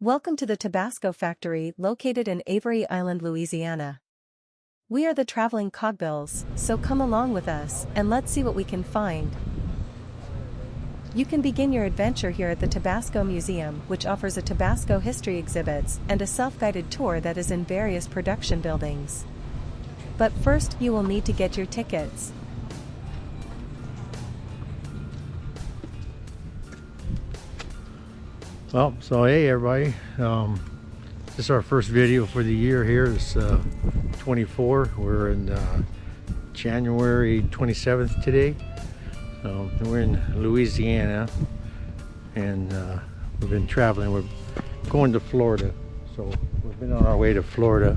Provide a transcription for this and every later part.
Welcome to the Tabasco factory located in Avery Island, Louisiana. We are the traveling cogbills, so come along with us and let's see what we can find. You can begin your adventure here at the Tabasco Museum, which offers a Tabasco history exhibits and a self-guided tour that is in various production buildings. But first you will need to get your tickets. Well, so hey everybody, this is our first video for the year here. It's 24. We're in January 27th today. So we're in Louisiana, and we've been traveling. We're going to Florida, so we've been on our way to Florida,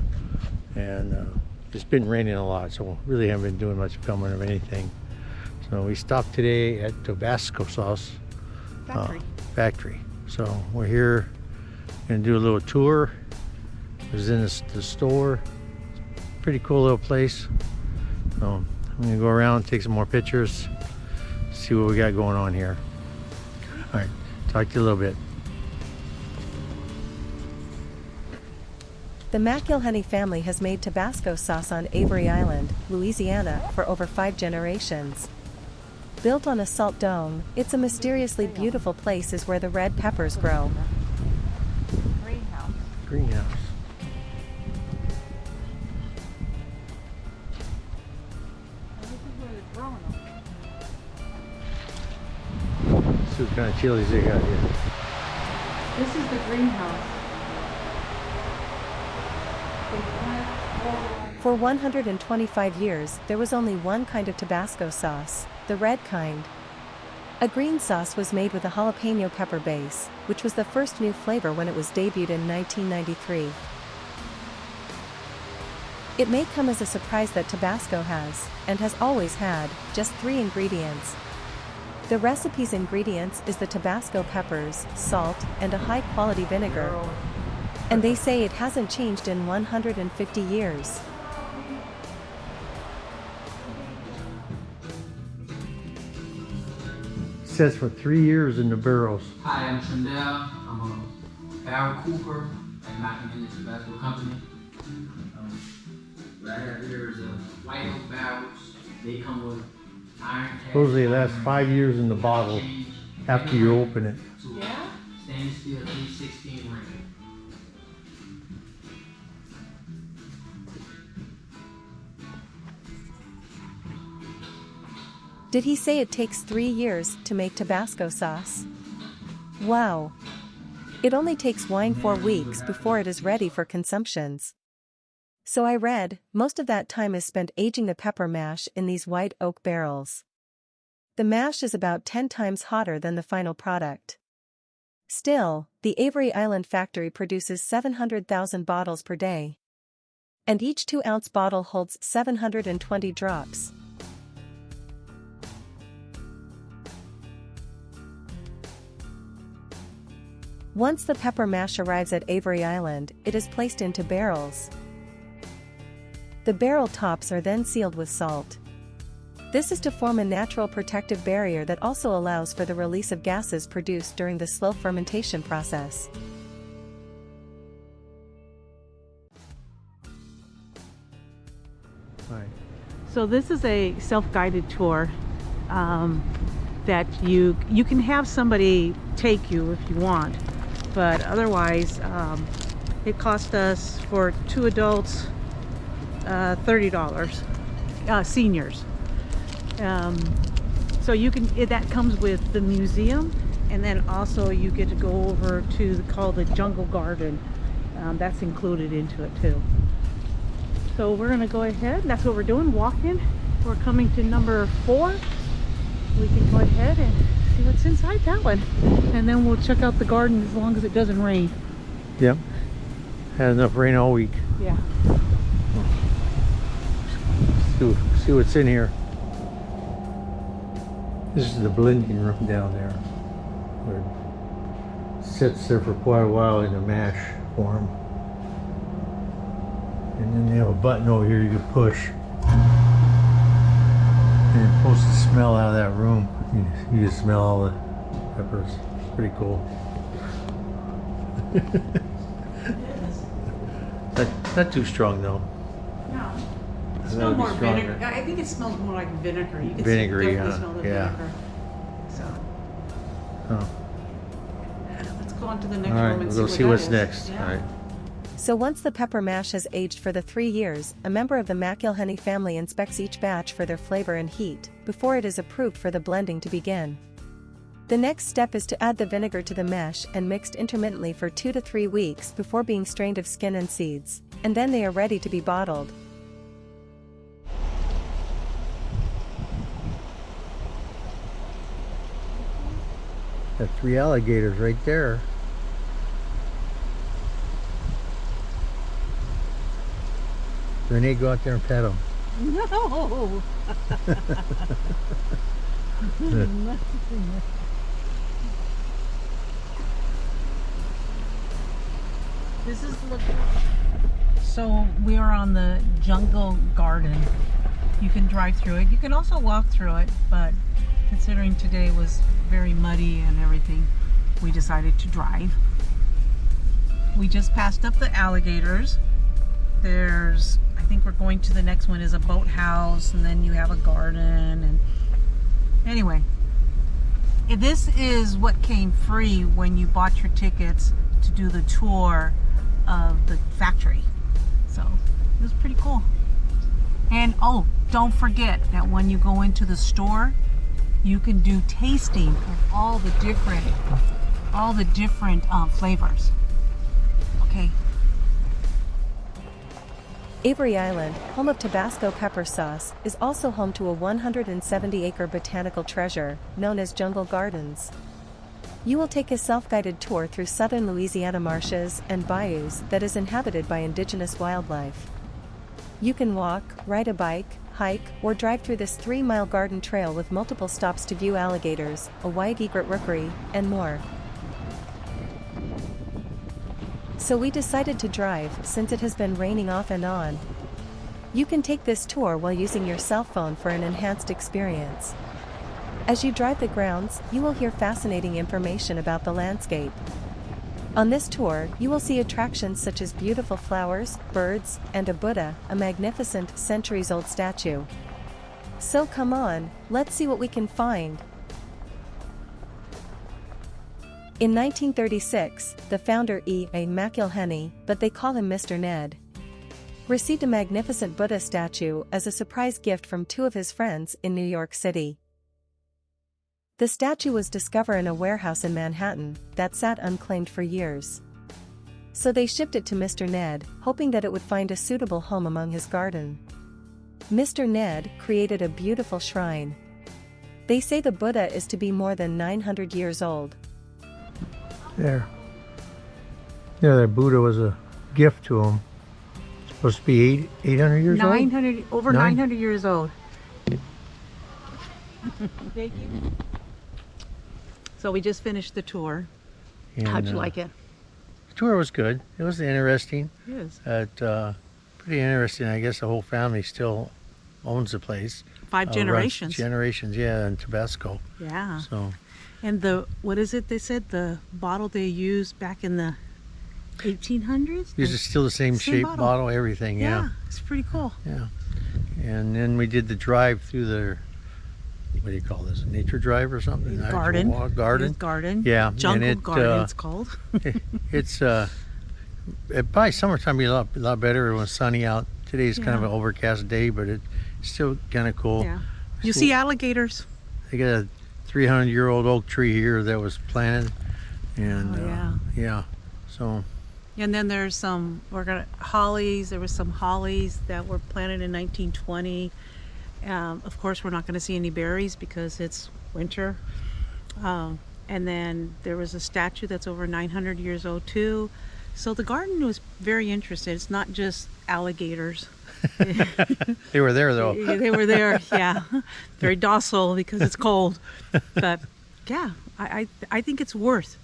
and it's been raining a lot, so really haven't been doing much filming of anything. So we stopped today at Tabasco sauce factory. So we're here, gonna do a little tour. It was in the store. Pretty cool little place. So I'm gonna go around, take some more pictures, see what we got going on here. All right, talk to you a little bit. The McIlhenny family has made Tabasco sauce on Avery Island, Louisiana, for over 5 generations. Built on a salt dome, it's a mysteriously beautiful place is where the red peppers grow. Greenhouse. See what kind of chilies they got here. This is the greenhouse. For 125 years, there was only one kind of Tabasco sauce, the red kind. A green sauce was made with a jalapeno pepper base, which was the first new flavor when it was debuted in 1993. It may come as a surprise that Tabasco has, and has always had, just 3 ingredients. The recipe's ingredients is the Tabasco peppers, salt, and a high-quality vinegar. And they say it hasn't changed in 150 years. Says for 3 years in the barrels. Hi, I'm Trindell. I'm a barrel cooper at McIlhenny Tabasco Company. What I have here is white oak barrels. They come with iron caps. Supposedly it lasts 5 years in the bottle after you open it. Yeah? Stainless steel 316 ring. Did he say it takes 3 years to make Tabasco sauce? Wow! It only takes wine 4 weeks before it is ready for consumptions. So I read, most of that time is spent aging the pepper mash in these white oak barrels. The mash is about 10 times hotter than the final product. Still, the Avery Island factory produces 700,000 bottles per day. And each 2-ounce bottle holds 720 drops. Once the pepper mash arrives at Avery Island, it is placed into barrels. The barrel tops are then sealed with salt. This is to form a natural protective barrier that also allows for the release of gases produced during the slow fermentation process. Right. So this is a self-guided tour that you can have somebody take you if you want, but otherwise it cost us for 2 adults $30, seniors. So you can, that comes with the museum, and then also you get to go over to called the Jungle Garden. That's included into it too. So we're gonna go ahead, that's what we're doing, walking. We're coming to number 4. We can go ahead and see what's inside that one, and then we'll check out the garden as long as it doesn't rain. Yep. Had enough rain all week. Yeah. See what's in here. This is the blending room down there, where it sits there for quite a while in a mash form. And then they have a button over here you can push. And it pulls the smell out of that room. You can smell all the peppers. It's pretty cool. Not too strong though. No. It That smells would be more stronger. vinegar. I think it smells more like vinegar. You can Vinegary, definitely huh? smell the Yeah. vinegar. So Oh. let's go on to the next All room right, and we'll see go what see that what's is. next. Yeah. All right. So once the pepper mash has aged for the 3 years, a member of the McIlhenny family inspects each batch for their flavor and heat, before it is approved for the blending to begin. The next step is to add the vinegar to the mesh and mixed intermittently for 2 to 3 weeks before being strained of skin and seeds, and then they are ready to be bottled. Got 3 alligators right there. Renee, go out there and pet them. No. This is the. So we are on the jungle garden. You can drive through it. You can also walk through it, but considering today was very muddy and everything, we decided to drive. We just passed up the alligators. I think we're going to the next one is a boathouse, and then you have a garden. And anyway, this is what came free when you bought your tickets to do the tour of the factory. So it was pretty cool. And oh, don't forget that when you go into the store, you can do tasting of all the different flavors. Okay. Avery Island, home of Tabasco pepper sauce, is also home to a 170-acre botanical treasure, known as Jungle Gardens. You will take a self-guided tour through southern Louisiana marshes and bayous that is inhabited by indigenous wildlife. You can walk, ride a bike, hike, or drive through this 3-mile garden trail with multiple stops to view alligators, a white egret rookery, and more. So we decided to drive since it has been raining off and on. You can take this tour while using your cell phone for an enhanced experience. As you drive the grounds, you will hear fascinating information about the landscape. On this tour, you will see attractions such as beautiful flowers, birds, and a Buddha, a magnificent, centuries-old statue. So come on, let's see what we can find. In 1936, the founder E.A. McIlhenny, but they call him Mr. Ned, received a magnificent Buddha statue as a surprise gift from 2 of his friends in New York City. The statue was discovered in a warehouse in Manhattan that sat unclaimed for years. So they shipped it to Mr. Ned, hoping that it would find a suitable home among his garden. Mr. Ned created a beautiful shrine. They say the Buddha is to be more than 900 years old. There. Yeah, that Buddha was a gift to him. Supposed to be 800 years old? 900, over 900 years old. Thank you. So we just finished the tour. And, How'd you like it? The tour was good. It was interesting. It is. Pretty interesting. I guess the whole family still owns the place. 5 generations. Generations, yeah, in Tabasco. Yeah. So, And what is it they said? The bottle they used back in the 1800s? this is still the same shape, bottle, everything, yeah. It's pretty cool. Yeah. And then we did the drive through the, what do you call this, nature drive or something? Garden. Garden. Garden. Yeah. Jungle garden it's called. It's by summertime be a lot better. It was sunny out. Today's kind of an overcast day, but it's still kind of cool. Yeah. You see alligators. They got a 300-year-old oak tree here that was planted, and yeah. So. And then there's hollies. There was some hollies that were planted in 1920. Of course, we're not going to see any berries because it's winter. And then there was a statue that's over 900 years old too. So the garden was very interesting. It's not just alligators. They were there though. They were there, yeah. Very docile because it's cold. But yeah, I think it's worth.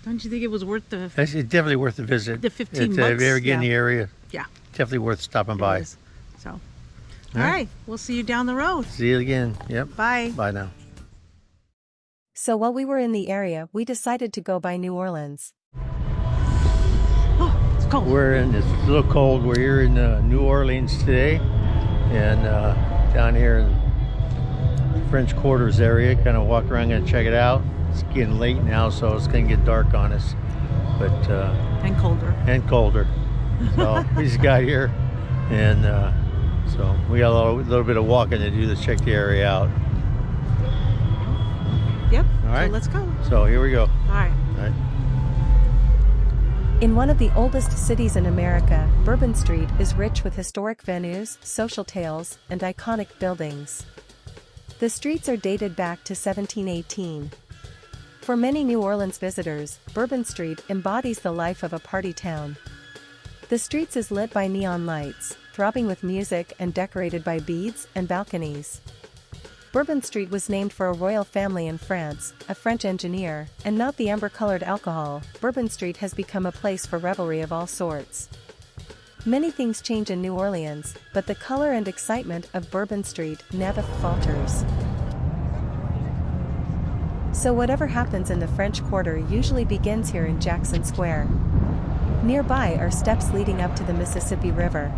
Don't you think it was worth the? It's definitely worth the visit. The 15 If bucks. you ever get in the area, yeah, definitely worth stopping by. is. So, all right, we'll see you down the road. See you again. Yep. Bye. Bye now. So while we were in the area, we decided to go by New Orleans. cold. It's a little cold. We're here in New Orleans today, and down here in the French Quarters area. Kind of walk around, gonna check it out. It's getting late now, so it's gonna get dark on us. But And colder. and colder. So we just got here, and so we got a little bit of walking to do to check the area out. Yep. All right. So let's go. So here we go. All right. All right. In one of the oldest cities in America, Bourbon Street is rich with historic venues, social tales, and iconic buildings. The streets are dated back to 1718. For many New Orleans visitors, Bourbon Street embodies the life of a party town. The streets is lit by neon lights, throbbing with music and decorated by beads and balconies. Bourbon Street was named for a royal family in France, a French engineer, and not the amber-colored alcohol. Bourbon Street has become a place for revelry of all sorts. Many things change in New Orleans, but the color and excitement of Bourbon Street never falters. So whatever happens in the French Quarter usually begins here in Jackson Square. Nearby are steps leading up to the Mississippi River.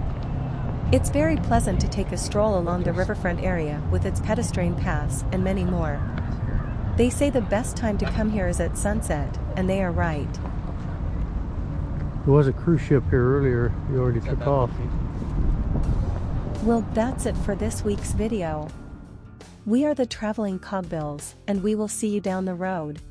It's very pleasant to take a stroll along the riverfront area with its pedestrian paths and many more. They say the best time to come here is at sunset, and they are right. There was a cruise ship here earlier. You already took off. Well, that's it for this week's video. We are the Traveling Cogbills, and we will see you down the road.